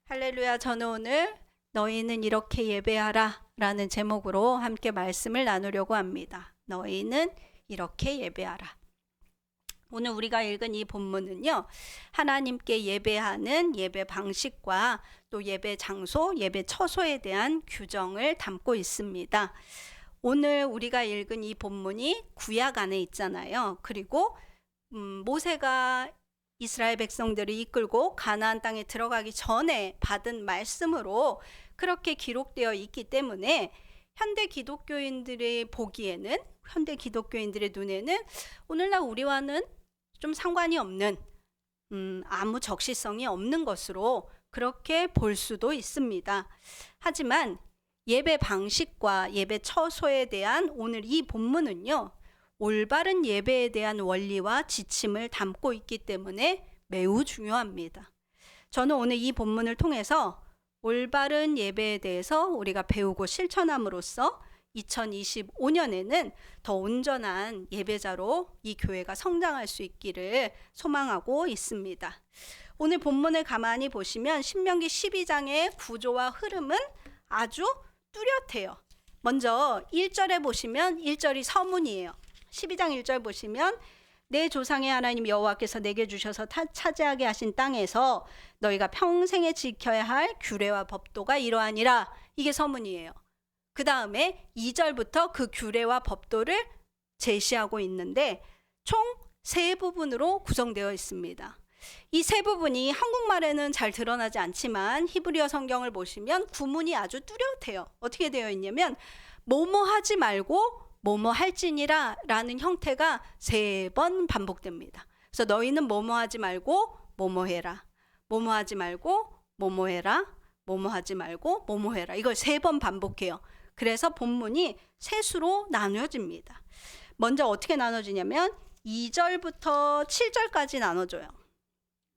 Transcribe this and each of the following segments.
할렐루야. 저는 오늘 너희는 이렇게 예배하라 라는 제목으로 함께 말씀을 나누려고 합니다. 너희는 이렇게 예배하라. 오늘 우리가 읽은 이 본문은요, 하나님께 예배하는 예배 방식과 또 예배 장소, 예배 처소에 대한 규정을 담고 있습니다. 오늘 우리가 읽은 이 본문이 구약 안에 있잖아요. 그리고 모세가 이스라엘 백성들을 이끌고 가나안 땅에 들어가기 전에 받은 말씀으로 그렇게 기록되어 있기 때문에 현대 기독교인들의 보기에는, 현대 기독교인들의 눈에는 오늘날 우리와는 좀 상관이 없는, 아무 적시성이 없는 것으로 그렇게 볼 수도 있습니다. 하지만 예배 방식과 예배 처소에 대한 오늘 이 본문은요, 올바른 예배에 대한 원리와 지침을 담고 있기 때문에 매우 중요합니다. 저는 오늘 이 본문을 통해서 올바른 예배에 대해서 우리가 배우고 실천함으로써 2025년에는 더 온전한 예배자로 이 교회가 성장할 수 있기를 소망하고 있습니다. 오늘 본문을 가만히 보시면 신명기 12장의 구조와 흐름은 아주 뚜렷해요. 먼저 1절에 보시면 1절이 서문이에요. 12장 1절 보시면 내 조상의 하나님 여호와께서 내게 주셔서 차지하게 하신 땅에서 너희가 평생에 지켜야 할 규례와 법도가 이러하니라. 이게 서문이에요. 그 다음에 2절부터 그 규례와 법도를 제시하고 있는데 총 3부분으로 구성되어 있습니다. 이 3부분이 한국말에는 잘 드러나지 않지만 히브리어 성경을 보시면 구문이 아주 뚜렷해요. 어떻게 되어 있냐면 뭐뭐 하지 말고 뭐뭐 할지니라 라는 형태가 3번 반복됩니다. 그래서 너희는 뭐뭐 하지 말고 뭐뭐 해라, 뭐뭐 하지 말고 뭐뭐 해라, 뭐뭐 하지 말고 뭐뭐 해라. 이걸 3번 반복해요. 그래서 본문이 3수로 나누어집니다. 먼저 어떻게 나눠지냐면 2절부터 7절까지 나눠져요.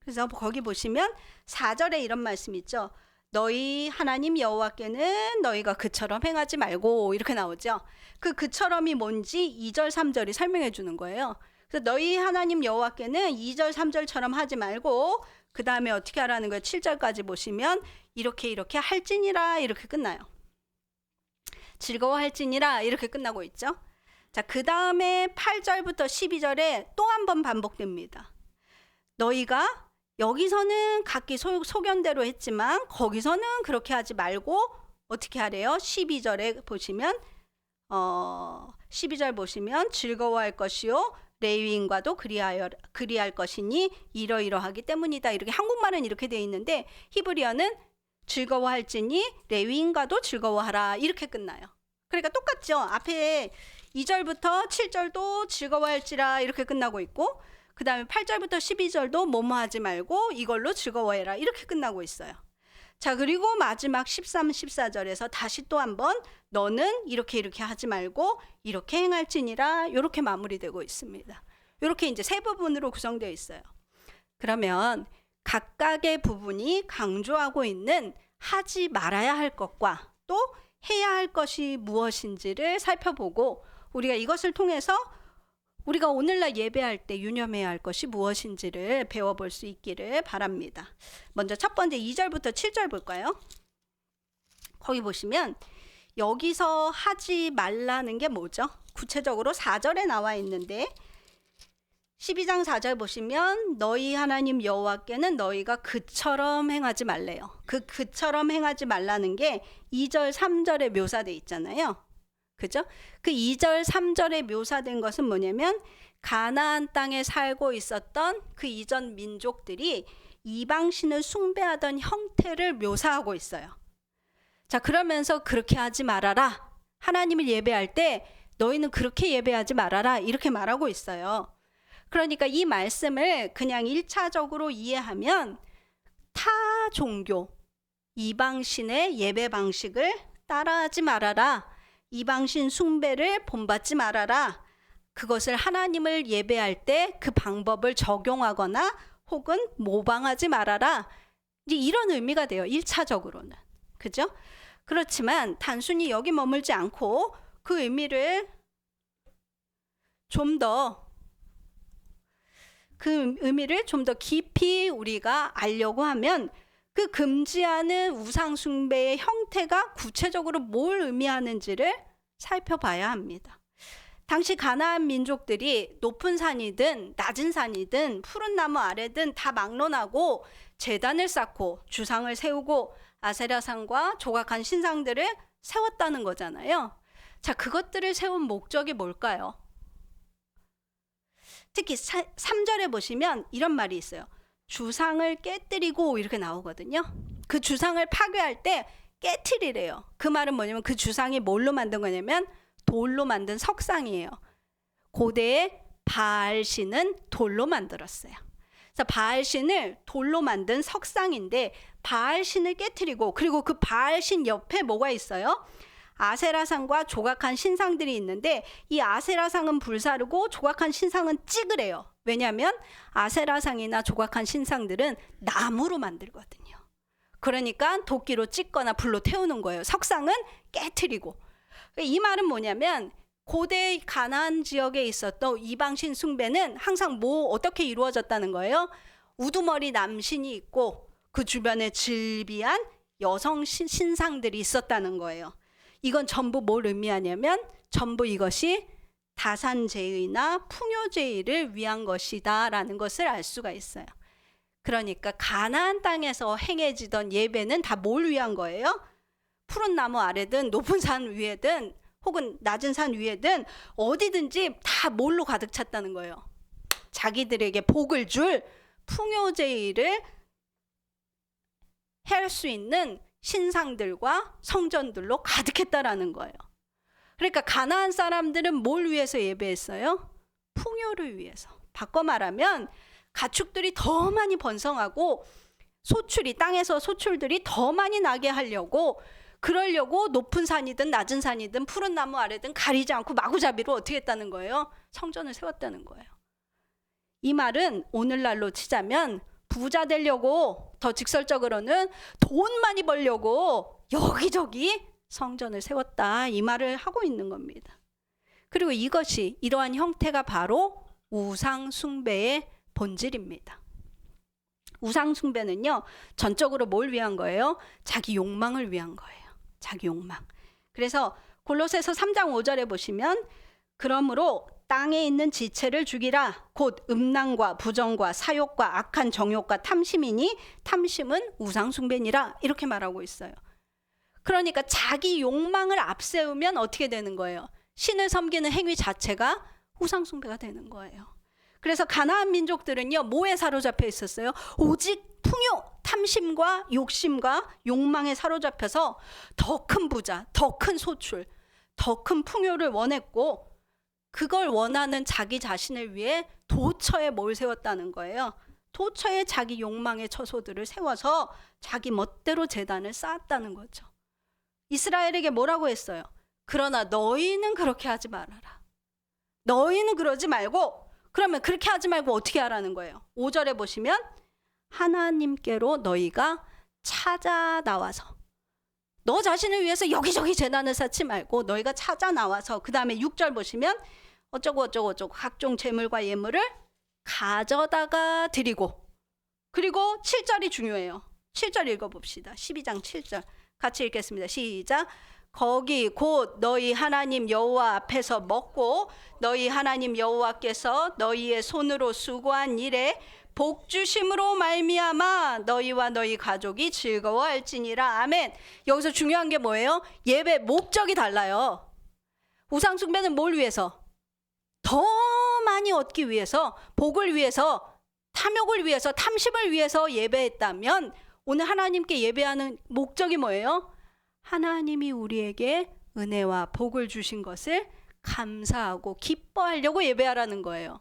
그래서 거기 보시면 4절에 이런 말씀 있죠. 너희 하나님 여호와께는 너희가 그처럼 행하지 말고, 이렇게 나오죠. 그처럼이 뭔지 2절 3절이 설명해 주는 거예요. 그래서 너희 하나님 여호와께는 2절 3절처럼 하지 말고 그 다음에 어떻게 하라는 거예요. 7절까지 보시면 이렇게 할지니라 이렇게 끝나요. 즐거워할지니라 이렇게 끝나고 있죠. 자, 그 다음에 8절부터 12절에 또 한 번 반복됩니다. 너희가 여기서는 각기 소견대로 했지만 거기서는 그렇게 하지 말고 어떻게 하래요? 12절에 보시면 12절 보시면 즐거워할 것이요 레위인과도 그리할 것이니 이러이러하기 때문이다. 이렇게 한국말은 이렇게 되어 있는데 히브리어는 즐거워할지니 레위인과도 즐거워하라 이렇게 끝나요. 그러니까 똑같죠. 앞에 2절부터 7절도 즐거워할지라 이렇게 끝나고 있고 그 다음에 8절부터 12절도 뭐뭐 하지 말고 이걸로 즐거워해라 이렇게 끝나고 있어요. 자, 그리고 마지막 13, 14절에서 다시 또 한번 너는 이렇게 하지 말고 이렇게 행할지니라 이렇게 마무리되고 있습니다. 이렇게 이제 3부분으로 구성되어 있어요. 그러면 각각의 부분이 강조하고 있는 하지 말아야 할 것과 또 해야 할 것이 무엇인지를 살펴보고 우리가 이것을 통해서 우리가 오늘날 예배할 때 유념해야 할 것이 무엇인지를 배워볼 수 있기를 바랍니다. 먼저 첫 번째 2절부터 7절 볼까요? 거기 보시면 여기서 하지 말라는 게 뭐죠? 구체적으로 4절에 나와 있는데 12장 4절 보시면 너희 하나님 여호와께는 너희가 그처럼 행하지 말래요. 그처럼 행하지 말라는 게 2절 3절에 묘사되어 있잖아요. 그죠? 그 2절 3절에 묘사된 것은 뭐냐면 가나안 땅에 살고 있었던 그 이전 민족들이 이방신을 숭배하던 형태를 묘사하고 있어요. 자, 그러면서 그렇게 하지 말아라. 하나님을 예배할 때 너희는 그렇게 예배하지 말아라. 이렇게 말하고 있어요. 그러니까 이 말씀을 그냥 1차적으로 이해하면 타 종교, 이방신의 예배 방식을 따라하지 말아라. 이방신 숭배를 본받지 말아라. 그것을 하나님을 예배할 때 그 방법을 적용하거나 혹은 모방하지 말아라. 이제 이런 의미가 돼요. 1차적으로는. 그죠? 그렇지만 단순히 여기 머물지 않고 그 의미를 좀 더 깊이 우리가 알려고 하면 그 금지하는 우상 숭배의 형태가 구체적으로 뭘 의미하는지를 살펴봐야 합니다. 당시 가나안 민족들이 높은 산이든 낮은 산이든 푸른 나무 아래든 다 막론하고 제단을 쌓고 주상을 세우고 아세라상과 조각한 신상들을 세웠다는 거잖아요. 자, 그것들을 세운 목적이 뭘까요? 특히 3절에 보시면 이런 말이 있어요. 주상을 깨뜨리고 이렇게 나오거든요. 그 주상을 파괴할 때 깨트리래요. 그 말은 뭐냐면 그 주상이 뭘로 만든 거냐면 돌로 만든 석상이에요. 고대의 바알신은 돌로 만들었어요. 그래서 바알신을 돌로 만든 석상인데 바알신을 깨트리고, 그리고 그 바알신 옆에 뭐가 있어요? 아세라상과 조각한 신상들이 있는데 이 아세라상은 불사르고 조각한 신상은 찍으래요. 왜냐하면 아세라상이나 조각한 신상들은 나무로 만들거든요. 그러니까 도끼로 찍거나 불로 태우는 거예요. 석상은 깨트리고. 이 말은 뭐냐면 고대 가나안 지역에 있었던 이방신 숭배는 항상 어떻게 이루어졌다는 거예요? 우두머리 남신이 있고 그 주변에 질비한 여성 신상들이 있었다는 거예요. 이건 전부 뭘 의미하냐면 전부 이것이 다산제의나 풍요제의를 위한 것이다 라는 것을 알 수가 있어요. 그러니까 가나안 땅에서 행해지던 예배는 다 뭘 위한 거예요? 푸른 나무 아래든 높은 산 위에든 혹은 낮은 산 위에든 어디든지 다 뭘로 가득 찼다는 거예요. 자기들에게 복을 줄 풍요제의를 할 수 있는 신상들과 성전들로 가득했다라는 거예요. 그러니까 가나안 사람들은 뭘 위해서 예배했어요? 풍요를 위해서. 바꿔 말하면 가축들이 더 많이 번성하고 땅에서 소출들이 더 많이 나게 하려고, 그러려고 높은 산이든 낮은 산이든 푸른 나무 아래든 가리지 않고 마구잡이로 어떻게 했다는 거예요? 성전을 세웠다는 거예요. 이 말은 오늘날로 치자면 부자 되려고, 더 직설적으로는 돈 많이 벌려고 여기저기 성전을 세웠다, 이 말을 하고 있는 겁니다. 그리고 이러한 형태가 바로 우상 숭배의 본질입니다. 우상 숭배는요, 전적으로 뭘 위한 거예요? 자기 욕망을 위한 거예요. 자기 욕망. 그래서 골로새서 3장 5절에 보시면 그러므로 땅에 있는 지체를 죽이라. 곧 음란과 부정과 사욕과 악한 정욕과 탐심이니 탐심은 우상 숭배니라. 이렇게 말하고 있어요. 그러니까 자기 욕망을 앞세우면 어떻게 되는 거예요? 신을 섬기는 행위 자체가 우상 숭배가 되는 거예요. 그래서 가나안 민족들은요, 뭐에 사로잡혀 있었어요? 오직 풍요, 탐심과 욕심과 욕망에 사로잡혀서 더 큰 부자, 더 큰 소출, 더 큰 풍요를 원했고, 그걸 원하는 자기 자신을 위해 도처에 뭘 세웠다는 거예요? 도처에 자기 욕망의 처소들을 세워서 자기 멋대로 제단을 쌓았다는 거죠. 이스라엘에게 뭐라고 했어요? 그러나 너희는 그렇게 하지 말아라. 너희는 그러지 말고, 그러면 그렇게 하지 말고 어떻게 하라는 거예요? 5절에 보시면 하나님께로 너희가 찾아 나와서, 너 자신을 위해서 여기저기 제단을 쌓지 말고 너희가 찾아 나와서, 그 다음에 6절 보시면 어쩌고 각종 재물과 예물을 가져다가 드리고, 그리고 7절이 중요해요. 7절 읽어봅시다. 12장 7절 같이 읽겠습니다. 시작. 거기 곧 너희 하나님 여호와 앞에서 먹고 너희 하나님 여호와께서 너희의 손으로 수고한 일에 복 주심으로 말미암아 너희와 너희 가족이 즐거워할지니라. 아멘. 여기서 중요한 게 뭐예요? 예배 목적이 달라요. 우상 숭배는 뭘 위해서? 더 많이 얻기 위해서, 복을 위해서, 탐욕을 위해서, 탐심을 위해서 예배했다면 오늘 하나님께 예배하는 목적이 뭐예요? 하나님이 우리에게 은혜와 복을 주신 것을 감사하고 기뻐하려고 예배하라는 거예요.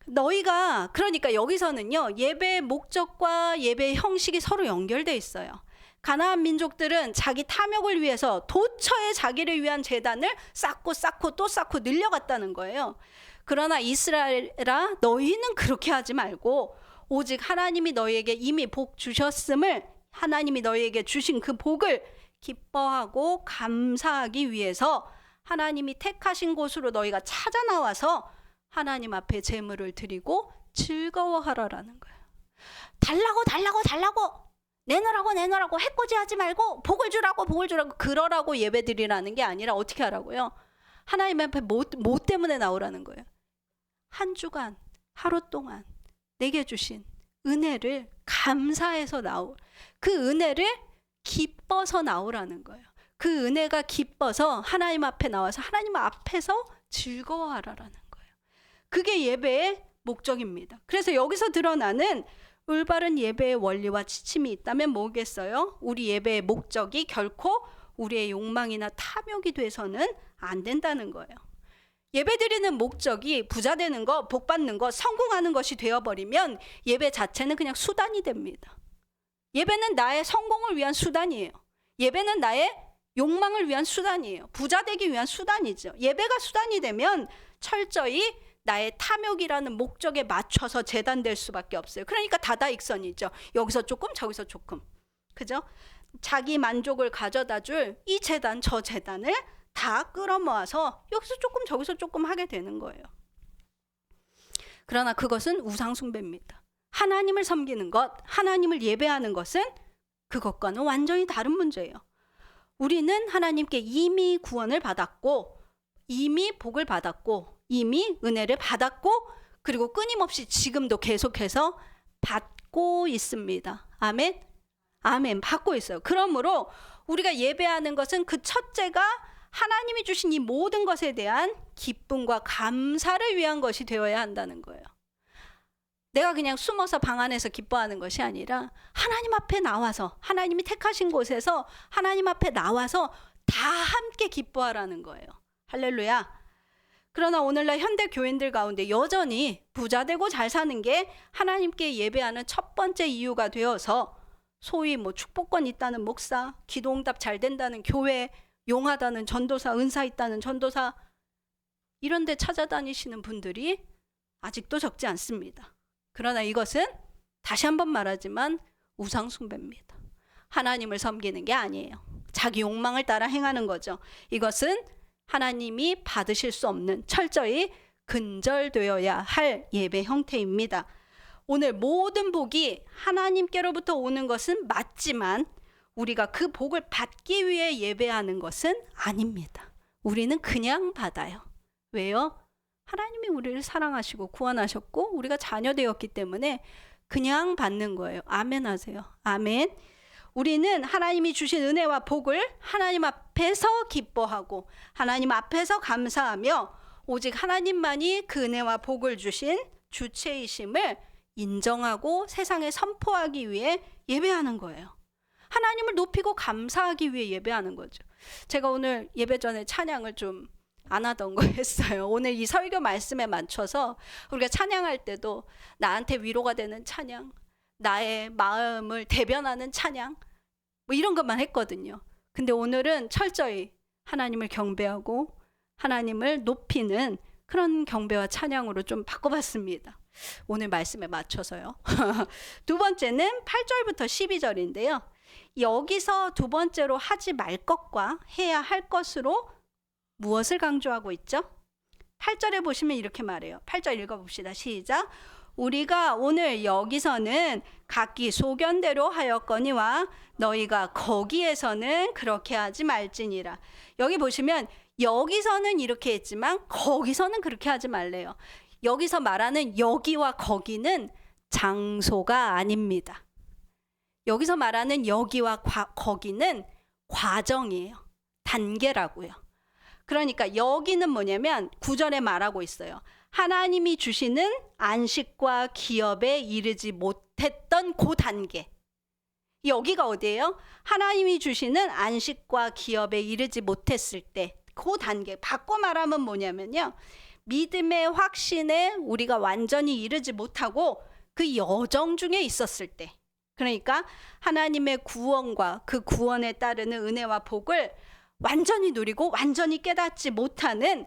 너희가, 그러니까 여기서는요, 예배의 목적과 예배의 형식이 서로 연결되어 있어요. 가나안 민족들은 자기 탐욕을 위해서 도처에 자기를 위한 제단을 쌓고 또 쌓고 늘려갔다는 거예요. 그러나 이스라엘아, 너희는 그렇게 하지 말고 오직 하나님이 너희에게 이미 복 주셨음을, 하나님이 너희에게 주신 그 복을 기뻐하고 감사하기 위해서 하나님이 택하신 곳으로 너희가 찾아 나와서 하나님 앞에 제물을 드리고 즐거워하라라는 거예요. 달라고 달라고 달라고 내놓으라고 내놓으라고 해코지하지 말고 복을 주라고 그러라고 예배드리라는 게 아니라 어떻게 하라고요? 하나님 앞에 뭐 때문에 나오라는 거예요? 한 주간 하루 동안 내게 주신 은혜를 감사해서 그 은혜를 기뻐서 나오라는 거예요. 그 은혜가 기뻐서 하나님 앞에 나와서 하나님 앞에서 즐거워하라라는 거예요. 그게 예배의 목적입니다. 그래서 여기서 드러나는 올바른 예배의 원리와 지침이 있다면 뭐겠어요? 우리 예배의 목적이 결코 우리의 욕망이나 탐욕이 돼서는 안 된다는 거예요. 예배드리는 목적이 부자 되는 거, 복 받는 거, 성공하는 것이 되어버리면 예배 자체는 그냥 수단이 됩니다. 예배는 나의 성공을 위한 수단이에요. 예배는 나의 욕망을 위한 수단이에요. 부자 되기 위한 수단이죠. 예배가 수단이 되면 철저히 나의 탐욕이라는 목적에 맞춰서 재단될 수밖에 없어요. 그러니까 다다익선이죠. 여기서 조금 저기서 조금. 그죠? 자기 만족을 가져다 줄 이 재단 저 재단을 다 끌어모아서 여기서 조금 저기서 조금 하게 되는 거예요. 그러나 그것은 우상숭배입니다. 하나님을 섬기는 것, 하나님을 예배하는 것은 그것과는 완전히 다른 문제예요. 우리는 하나님께 이미 구원을 받았고 이미 복을 받았고 이미 은혜를 받았고 그리고 끊임없이 지금도 계속해서 받고 있습니다. 아멘? 아멘. 받고 있어요. 그러므로 우리가 예배하는 것은 그 첫째가 하나님이 주신 이 모든 것에 대한 기쁨과 감사를 위한 것이 되어야 한다는 거예요. 내가 그냥 숨어서 방 안에서 기뻐하는 것이 아니라 하나님 앞에 나와서 하나님이 택하신 곳에서 하나님 앞에 나와서 다 함께 기뻐하라는 거예요. 할렐루야. 그러나 오늘날 현대 교인들 가운데 여전히 부자되고 잘 사는 게 하나님께 예배하는 첫 번째 이유가 되어서 소위 축복권 있다는 목사, 기도응답 잘 된다는 교회, 용하다는 전도사, 은사 있다는 전도사 이런 데 찾아다니시는 분들이 아직도 적지 않습니다. 그러나 이것은 다시 한번 말하지만 우상숭배입니다. 하나님을 섬기는 게 아니에요. 자기 욕망을 따라 행하는 거죠. 이것은 하나님이 받으실 수 없는 철저히 근절되어야 할 예배 형태입니다. 오늘 모든 복이 하나님께로부터 오는 것은 맞지만 우리가 그 복을 받기 위해 예배하는 것은 아닙니다. 우리는 그냥 받아요. 왜요? 하나님이 우리를 사랑하시고 구원하셨고 우리가 자녀 되었기 때문에 그냥 받는 거예요. 아멘 하세요. 아멘. 우리는 하나님이 주신 은혜와 복을 하나님 앞에서 기뻐하고 하나님 앞에서 감사하며 오직 하나님만이 그 은혜와 복을 주신 주체이심을 인정하고 세상에 선포하기 위해 예배하는 거예요. 하나님을 높이고 감사하기 위해 예배하는 거죠. 제가 오늘 예배 전에 찬양을 좀 안 하던 거 했어요. 오늘 이 설교 말씀에 맞춰서 우리가 찬양할 때도 나한테 위로가 되는 찬양, 나의 마음을 대변하는 찬양 이런 것만 했거든요. 근데 오늘은 철저히 하나님을 경배하고 하나님을 높이는 그런 경배와 찬양으로 좀 바꿔봤습니다. 오늘 말씀에 맞춰서요. 두 번째는 8절부터 12절인데요. 여기서 두 번째로 하지 말 것과 해야 할 것으로 무엇을 강조하고 있죠? 8절에 보시면 이렇게 말해요. 8절 읽어봅시다. 시작. 우리가 오늘 여기서는 각기 소견대로 하였거니와 너희가 거기에서는 그렇게 하지 말지니라. 여기 보시면 여기서는 이렇게 했지만 거기서는 그렇게 하지 말래요. 여기서 말하는 여기와 거기는 장소가 아닙니다. 여기서 말하는 여기와 거기는 과정이에요. 단계라고요. 그러니까 여기는 뭐냐면 9절에 말하고 있어요. 하나님이 주시는 안식과 기업에 이르지 못했던 그 단계. 여기가 어디예요? 하나님이 주시는 안식과 기업에 이르지 못했을 때 그 단계. 바꿔 말하면 뭐냐면요. 믿음의 확신에 우리가 완전히 이르지 못하고 그 여정 중에 있었을 때. 그러니까 하나님의 구원과 그 구원에 따르는 은혜와 복을 완전히 누리고 완전히 깨닫지 못하는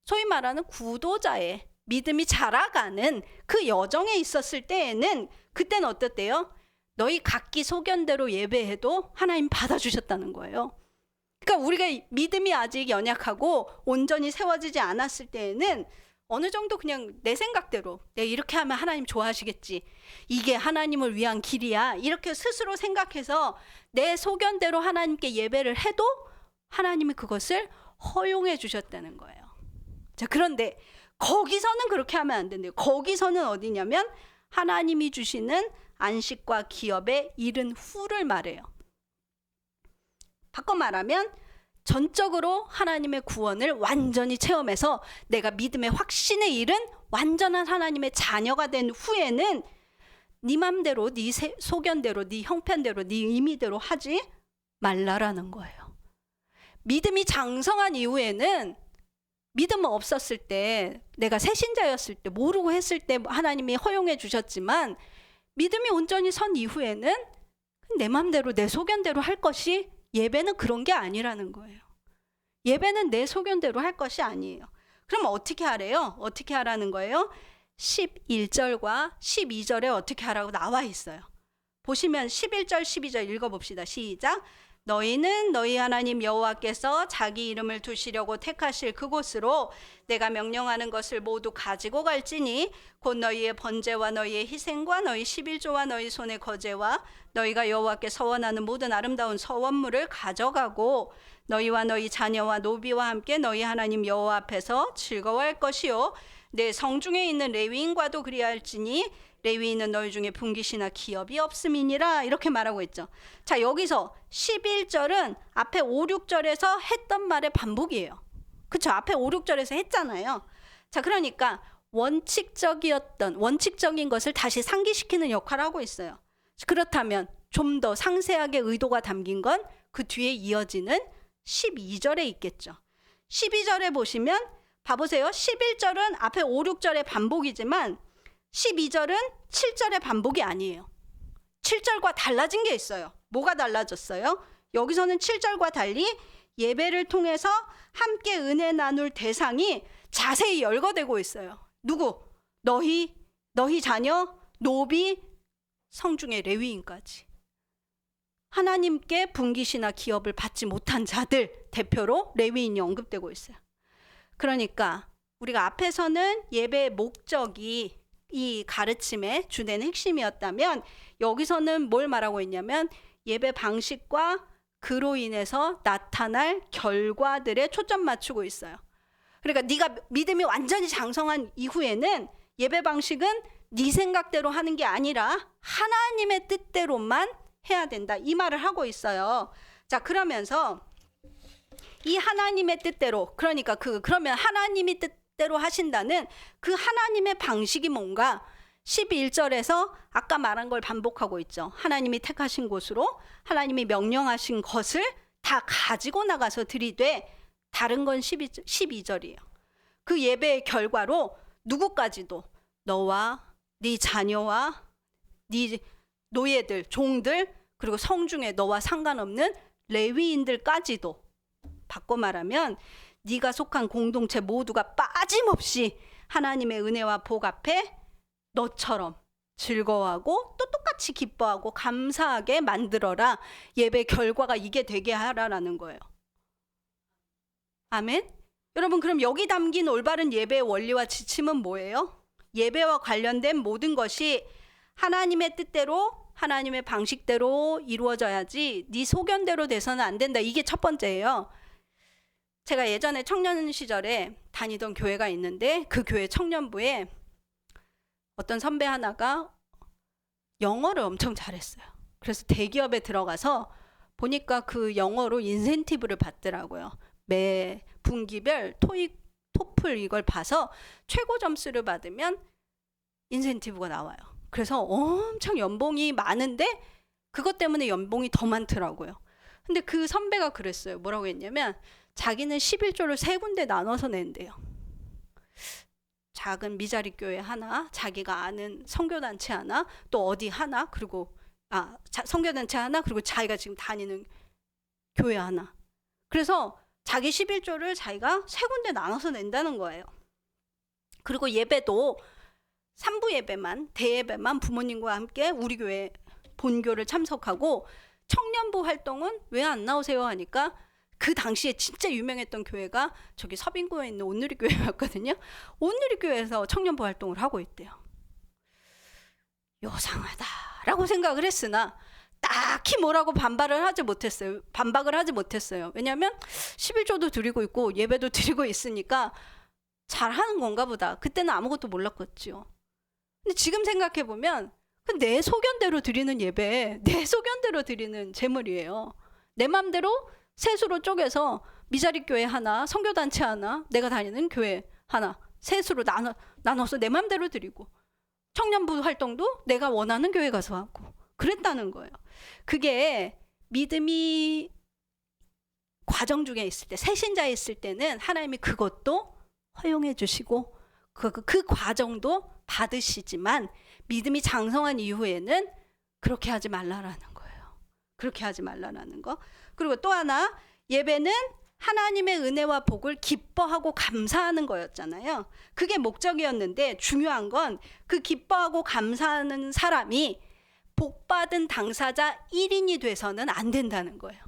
소위 말하는 구도자의 믿음이 자라가는 그 여정에 있었을 때에는 그때는 어땠대요? 너희 각기 소견대로 예배해도 하나님 받아주셨다는 거예요. 그러니까 우리가 믿음이 아직 연약하고 온전히 세워지지 않았을 때에는 어느 정도 그냥 내 생각대로 내가 이렇게 하면 하나님 좋아하시겠지, 이게 하나님을 위한 길이야, 이렇게 스스로 생각해서 내 소견대로 하나님께 예배를 해도 하나님이 그것을 허용해 주셨다는 거예요. 자, 그런데 거기서는 그렇게 하면 안 된대요. 거기서는 어디냐면 하나님이 주시는 안식과 기업에 이른 후를 말해요. 바꿔 말하면 전적으로 하나님의 구원을 완전히 체험해서 내가 믿음의 확신에 이른 완전한 하나님의 자녀가 된 후에는 네 맘대로, 네 소견대로, 네 형편대로, 네 의미대로 하지 말라라는 거예요. 믿음이 장성한 이후에는, 믿음 없었을 때, 내가 새신자였을 때, 모르고 했을 때 하나님이 허용해 주셨지만, 믿음이 온전히 선 이후에는 내 맘대로, 내 소견대로 할 것이, 예배는 그런 게 아니라는 거예요. 예배는 내 소견대로 할 것이 아니에요. 그럼 어떻게 하래요? 어떻게 하라는 거예요? 11절과 12절에 어떻게 하라고 나와 있어요. 보시면 11절, 12절 읽어봅시다. 시작. 너희는 너희 하나님 여호와께서 자기 이름을 두시려고 택하실 그곳으로 내가 명령하는 것을 모두 가지고 갈지니 곧 너희의 번제와 너희의 희생과 너희 11조와 너희 손의 거제와 너희가 여호와께 서원하는 모든 아름다운 서원물을 가져가고 너희와 너희 자녀와 노비와 함께 너희 하나님 여호와 앞에서 즐거워할 것이요 내 성중에 있는 레위인과도 그리할지니 레위인은 너희 중에 분깃이나 기업이 없음이니라, 이렇게 말하고 있죠. 자, 여기서 11절은 앞에 5, 6절에서 했던 말의 반복이에요. 그쵸? 앞에 5, 6절에서 했잖아요. 자, 그러니까 원칙적인 것을 다시 상기시키는 역할을 하고 있어요. 그렇다면 좀 더 상세하게 의도가 담긴 건 그 뒤에 이어지는 12절에 있겠죠. 12절에 보시면 봐보세요. 11절은 앞에 5, 6절의 반복이지만 12절은 7절의 반복이 아니에요. 7절과 달라진 게 있어요. 뭐가 달라졌어요? 여기서는 7절과 달리 예배를 통해서 함께 은혜 나눌 대상이 자세히 열거되고 있어요. 누구? 너희 자녀, 노비, 성중의 레위인까지. 하나님께 분깃이나 기업을 받지 못한 자들 대표로 레위인이 언급되고 있어요. 그러니까 우리가 앞에서는 예배의 목적이 이 가르침의 주된 핵심이었다면 여기서는 뭘 말하고 있냐면 예배 방식과 그로 인해서 나타날 결과들에 초점 맞추고 있어요. 그러니까 네가 믿음이 완전히 장성한 이후에는 예배 방식은 네 생각대로 하는 게 아니라 하나님의 뜻대로만 해야 된다, 이 말을 하고 있어요. 자, 그러면서 이 하나님의 뜻대로, 그러니까 그러면 하나님이 뜻대로 하신다는 그 하나님의 방식이 뭔가 11절에서 아까 말한 걸 반복하고 있죠. 하나님이 택하신 곳으로 하나님이 명령하신 것을 다 가지고 나가서 드리되, 다른 건 12절이에요. 그 예배의 결과로 누구까지도, 너와 네 자녀와 네 노예들, 종들, 그리고 성중에 너와 상관없는 레위인들까지도, 바꿔 말하면 네가 속한 공동체 모두가 빠짐없이 하나님의 은혜와 복 앞에 너처럼 즐거워하고 또 똑같이 기뻐하고 감사하게 만들어라. 예배 결과가 이게 되게 하라라는 거예요. 아멘. 여러분, 그럼 여기 담긴 올바른 예배의 원리와 지침은 뭐예요? 예배와 관련된 모든 것이 하나님의 뜻대로, 하나님의 방식대로 이루어져야지 네 소견대로 돼서는 안 된다. 이게 첫 번째예요. 제가 예전에 청년 시절에 다니던 교회가 있는데 그 교회 청년부에 어떤 선배 하나가 영어를 엄청 잘했어요. 그래서 대기업에 들어가서 보니까 그 영어로 인센티브를 받더라고요. 매 분기별 토익, 토플 이걸 봐서 최고 점수를 받으면 인센티브가 나와요. 그래서 엄청 연봉이 많은데 그것 때문에 연봉이 더 많더라고요. 근데 그 선배가 그랬어요. 뭐라고 했냐면 자기는 11조를 3군데 나눠서 낸대요. 작은 미자리 교회 하나, 자기가 아는 선교단체 하나, 또 어디 하나, 그리고 선교단체 하나, 그리고 자기가 지금 다니는 교회 하나. 그래서 자기 11조를 자기가 3군데 나눠서 낸다는 거예요. 그리고 예배도 3부 예배만, 대예배만 부모님과 함께 우리 교회 본교를 참석하고 청년부 활동은 왜 안 나오세요 하니까 그 당시에 진짜 유명했던 교회가 저기 서빙구에 있는 온누리교회였거든요. 온누리교회에서 청년부 활동을 하고 있대요. 요상하다라고 생각을 했으나 딱히 뭐라고 반박을 하지 못했어요. 왜냐하면 11조도 드리고 있고 예배도 드리고 있으니까 잘하는 건가 보다. 그때는 아무것도 몰랐겠죠. 근데 지금 생각해 보면 내 소견대로 드리는 예배, 내 소견대로 드리는 제물이에요. 내 맘대로 셋으로 쪼개서 미자리 교회 하나, 선교단체 하나, 내가 다니는 교회 하나, 셋으로 나눠서 내 맘대로 드리고, 청년부 활동도 내가 원하는 교회 가서 하고 그랬다는 거예요. 그게 믿음이 과정 중에 있을 때, 새신자에 있을 때는 하나님이 그것도 허용해 주시고 그 과정도 받으시지만, 믿음이 장성한 이후에는 그렇게 하지 말라라는 거예요. 그렇게 하지 말라라는 거. 그리고 또 하나, 예배는 하나님의 은혜와 복을 기뻐하고 감사하는 거였잖아요. 그게 목적이었는데, 중요한 건 그 기뻐하고 감사하는 사람이 복받은 당사자 1인이 돼서는 안 된다는 거예요.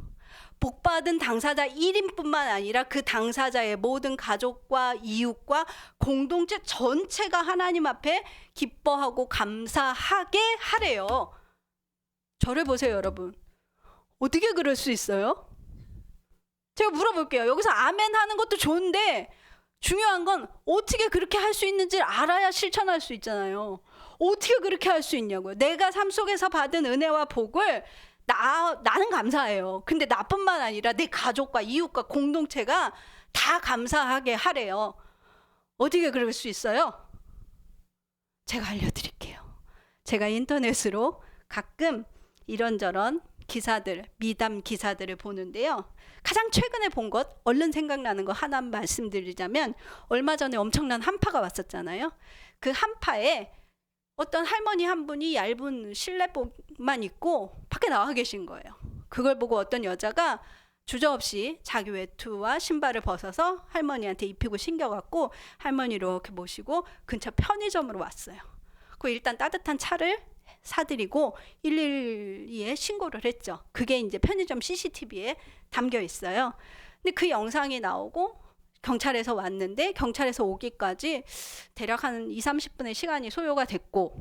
복받은 당사자 1인뿐만 아니라 그 당사자의 모든 가족과 이웃과 공동체 전체가 하나님 앞에 기뻐하고 감사하게 하래요. 저를 보세요, 여러분. 어떻게 그럴 수 있어요? 제가 물어볼게요. 여기서 아멘 하는 것도 좋은데 중요한 건 어떻게 그렇게 할 수 있는지를 알아야 실천할 수 있잖아요. 어떻게 그렇게 할 수 있냐고요. 내가 삶 속에서 받은 은혜와 복을 나는 감사해요. 근데 나뿐만 아니라 내 가족과 이웃과 공동체가 다 감사하게 하래요. 어떻게 그럴 수 있어요? 제가 알려드릴게요. 제가 인터넷으로 가끔 이런저런 기사들, 미담 기사들을 보는데요. 가장 최근에 본 것, 얼른 생각나는 거 하나 말씀드리자면, 얼마 전에 엄청난 한파가 왔었잖아요. 그 한파에 어떤 할머니 한 분이 얇은 실내복만 입고 밖에 나와 계신 거예요. 그걸 보고 어떤 여자가 주저없이 자기 외투와 신발을 벗어서 할머니한테 입히고 신겨갖고 할머니를 이렇게 모시고 근처 편의점으로 왔어요. 그 일단 따뜻한 차를 사드리고 112에 신고를 했죠. 그게 이제 편의점 CCTV에 담겨 있어요. 근데 그 영상이 나오고 경찰에서 왔는데, 경찰에서 오기까지 대략 한 20-30분의 시간이 소요가 됐고,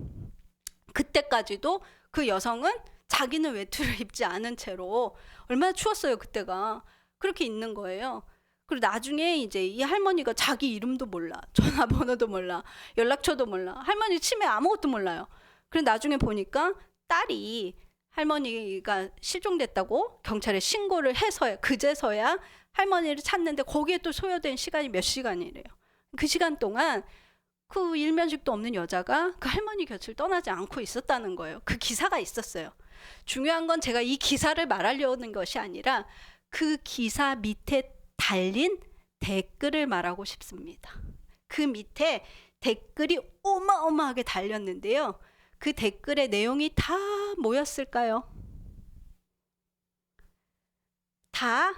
그때까지도 그 여성은 자기는 외투를 입지 않은 채로, 얼마나 추웠어요 그때가, 그렇게 있는 거예요. 그리고 나중에 이제 이 할머니가 자기 이름도 몰라, 전화번호도 몰라, 연락처도 몰라, 할머니 치매 아무것도 몰라요. 그래서 나중에 보니까 딸이 할머니가 실종됐다고 경찰에 신고를 해서 그제서야 할머니를 찾는데, 거기에 또 소요된 시간이 몇 시간이래요. 그 시간 동안 그 일면식도 없는 여자가 그 할머니 곁을 떠나지 않고 있었다는 거예요. 그 기사가 있었어요. 중요한 건 제가 이 기사를 말하려는 것이 아니라 그 기사 밑에 달린 댓글을 말하고 싶습니다. 그 밑에 댓글이 어마어마하게 달렸는데요. 그 댓글의 내용이 다 뭐였을까요? 다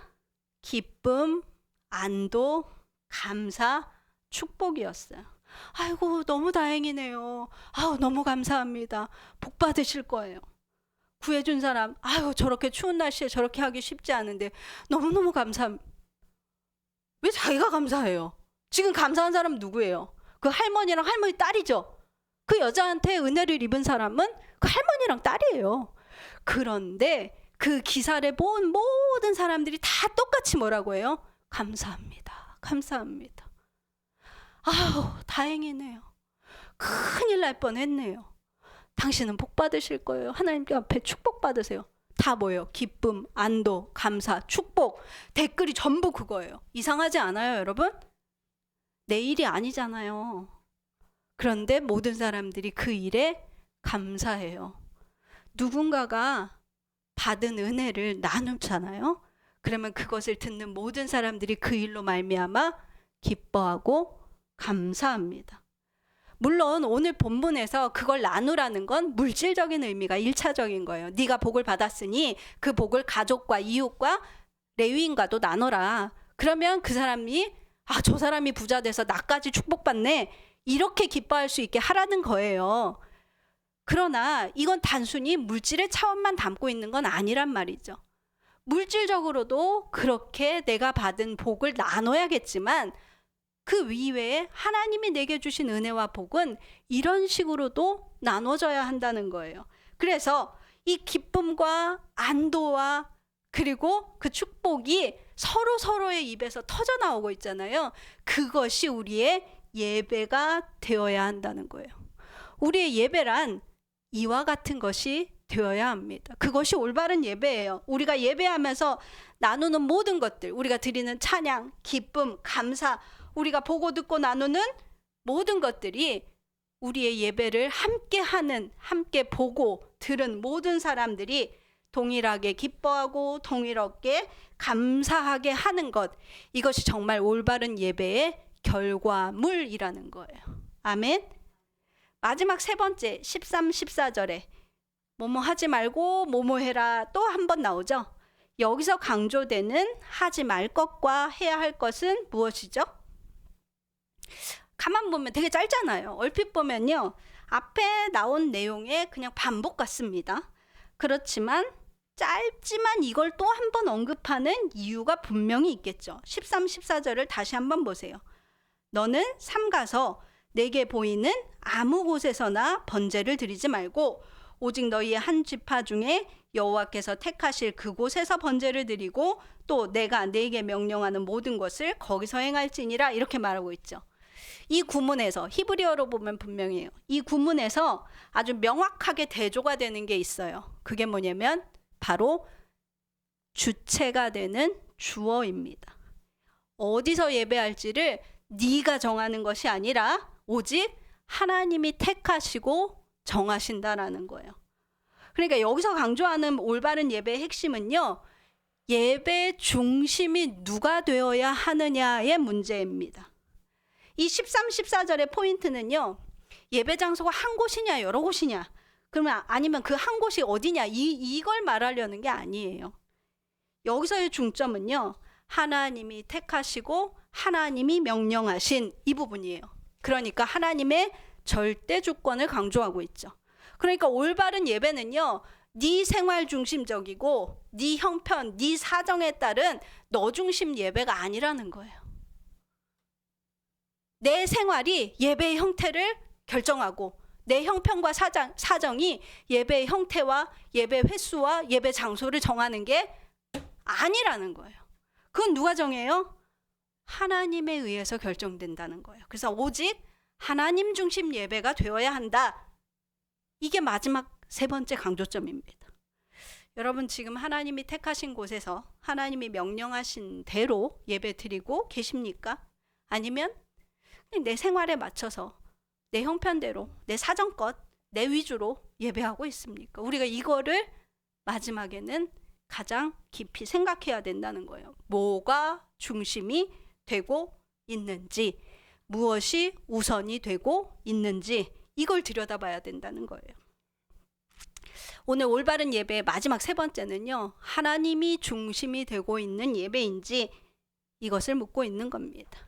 기쁨, 안도, 감사, 축복이었어요. 아이고 너무 다행이네요. 아우 너무 감사합니다. 복 받으실 거예요. 구해준 사람, 아유 저렇게 추운 날씨에 저렇게 하기 쉽지 않은데 너무너무 감사합니다. 왜 자기가 감사해요? 지금 감사한 사람 누구예요? 그 할머니랑 할머니 딸이죠. 그 여자한테 은혜를 입은 사람은 그 할머니랑 딸이에요. 그런데 그 기사를 본 모든 사람들이 다 똑같이 뭐라고 해요? 감사합니다. 감사합니다. 아우 다행이네요. 큰일 날 뻔했네요. 당신은 복 받으실 거예요. 하나님 앞에 축복 받으세요. 다 뭐예요? 기쁨, 안도, 감사, 축복. 댓글이 전부 그거예요. 이상하지 않아요, 여러분? 내 일이 아니잖아요. 그런데 모든 사람들이 그 일에 감사해요. 누군가가 받은 은혜를 나누잖아요. 그러면 그것을 듣는 모든 사람들이 그 일로 말미암아 기뻐하고 감사합니다. 물론 오늘 본문에서 그걸 나누라는 건 물질적인 의미가 1차적인 거예요. 네가 복을 받았으니 그 복을 가족과 이웃과 레위인과도 나눠라. 그러면 그 사람이 저 사람이 부자 돼서 나까지 축복받네, 이렇게 기뻐할 수 있게 하라는 거예요. 그러나 이건 단순히 물질의 차원만 담고 있는 건 아니란 말이죠. 물질적으로도 그렇게 내가 받은 복을 나눠야겠지만 그 이외에 하나님이 내게 주신 은혜와 복은 이런 식으로도 나눠져야 한다는 거예요. 그래서 이 기쁨과 안도와 그리고 그 축복이 서로의 입에서 터져 나오고 있잖아요. 그것이 우리의 예배가 되어야 한다는 거예요. 우리의 예배란 이와 같은 것이 되어야 합니다. 그것이 올바른 예배예요. 우리가 예배하면서 나누는 모든 것들, 우리가 드리는 찬양, 기쁨, 감사, 우리가 보고 듣고 나누는 모든 것들이 우리의 예배를 함께 하는, 함께 보고 들은 모든 사람들이 동일하게 기뻐하고 동일하게 감사하게 하는 것, 이것이 정말 올바른 예배의 결과물이라는 거예요. 아멘. 마지막 세 번째 13, 14절에 뭐뭐 하지 말고 뭐뭐 해라 또 한 번 나오죠. 여기서 강조되는 하지 말 것과 해야 할 것은 무엇이죠? 가만 보면 되게 짧잖아요. 얼핏 보면요, 앞에 나온 내용의 그냥 반복 같습니다. 그렇지만 짧지만 이걸 또 한 번 언급하는 이유가 분명히 있겠죠. 13, 14절을 다시 한번 보세요. 너는 삼가서 내게 보이는 아무 곳에서나 번제를 드리지 말고 오직 너희의 한 지파 중에 여호와께서 택하실 그곳에서 번제를 드리고 또 내가 네게 명령하는 모든 것을 거기서 행할지니라, 이렇게 말하고 있죠. 이 구문에서, 히브리어로 보면 분명해요. 이 구문에서 아주 명확하게 대조가 되는 게 있어요. 그게 뭐냐면 바로 주체가 되는 주어입니다. 어디서 예배할지를 네가 정하는 것이 아니라 오직 하나님이 택하시고 정하신다라는 거예요. 그러니까 여기서 강조하는 올바른 예배의 핵심은요, 예배 중심이 누가 되어야 하느냐의 문제입니다. 이 13, 14절의 포인트는요, 예배 장소가 한 곳이냐 여러 곳이냐, 그러면 아니면 그 한 곳이 어디냐, 이걸 말하려는 게 아니에요. 여기서의 중점은요, 하나님이 택하시고 하나님이 명령하신 이 부분이에요. 그러니까 하나님의 절대 주권을 강조하고 있죠. 그러니까 올바른 예배는요, 네 생활 중심적이고 네 형편, 네 사정에 따른 너 중심 예배가 아니라는 거예요. 내 생활이 예배의 형태를 결정하고 내 형편과 사정이 예배의 형태와 예배 횟수와 예배 장소를 정하는 게 아니라는 거예요. 그건 누가 정해요? 하나님에 의해서 결정된다는 거예요. 그래서 오직 하나님 중심 예배가 되어야 한다. 이게 마지막 세 번째 강조점입니다. 여러분, 지금 하나님이 택하신 곳에서 하나님이 명령하신 대로 예배 드리고 계십니까? 아니면 내 생활에 맞춰서 내 형편대로 내 사정껏 내 위주로 예배하고 있습니까? 우리가 이거를 마지막에는 가장 깊이 생각해야 된다는 거예요. 뭐가 중심이 되고 있는지, 무엇이 우선이 되고 있는지, 이걸 들여다봐야 된다는 거예요. 오늘 올바른 예배의 마지막 세 번째는요, 하나님이 중심이 되고 있는 예배인지 이것을 묻고 있는 겁니다.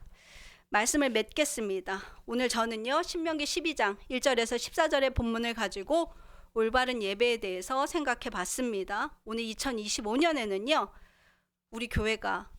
말씀을 맺겠습니다. 오늘 저는요, 신명기 12장 1절에서 14절의 본문을 가지고 올바른 예배에 대해서 생각해 봤습니다. 오늘 2025년에는요, 우리 교회가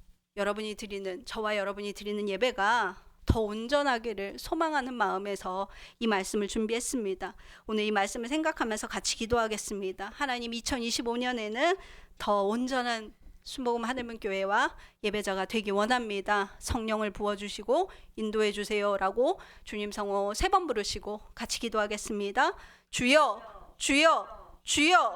저와 여러분이 드리는 예배가 더 온전하기를 소망하는 마음에서 이 말씀을 준비했습니다. 오늘 이 말씀을 생각하면서 같이 기도하겠습니다. 하나님, 2025년에는 더 온전한 순복음 하늘문 교회와 예배자가 되기 원합니다. 성령을 부어주시고 인도해 주세요라고 주님 성호 3번 부르시고 같이 기도하겠습니다. 주여, 주여, 주여.